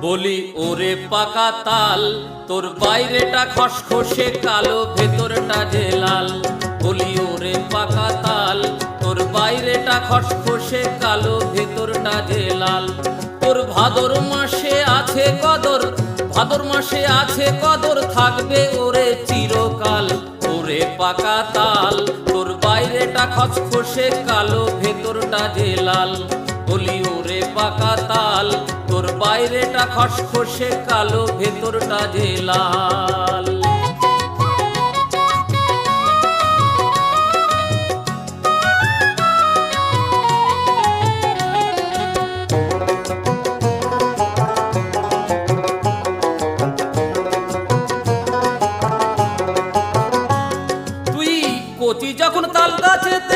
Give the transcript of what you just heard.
বলি ওরে পাকা তাল, তোর বাইরেটা খসখসে কালো, ভেতরটা যে লাল। বলি ওরে পাকা তাল, তোর বাইরেটা খসখসে কালো, ভেতরটা যে লাল। তোর ভাদর মাসে আছে কদর, ভাদর মাসে আছে কদর, থাকবে ওরে চিরকাল। ওরে পাকা তাল, তোর বাইরেটা খসখসে কালো, ভেতরটা যে লাল। বলি ওরে পাকা তাল, তোর বাইরেটা খসখসে কালো, ভেতরটা যে লাল। তুই কচি যখন তাল গাছেতে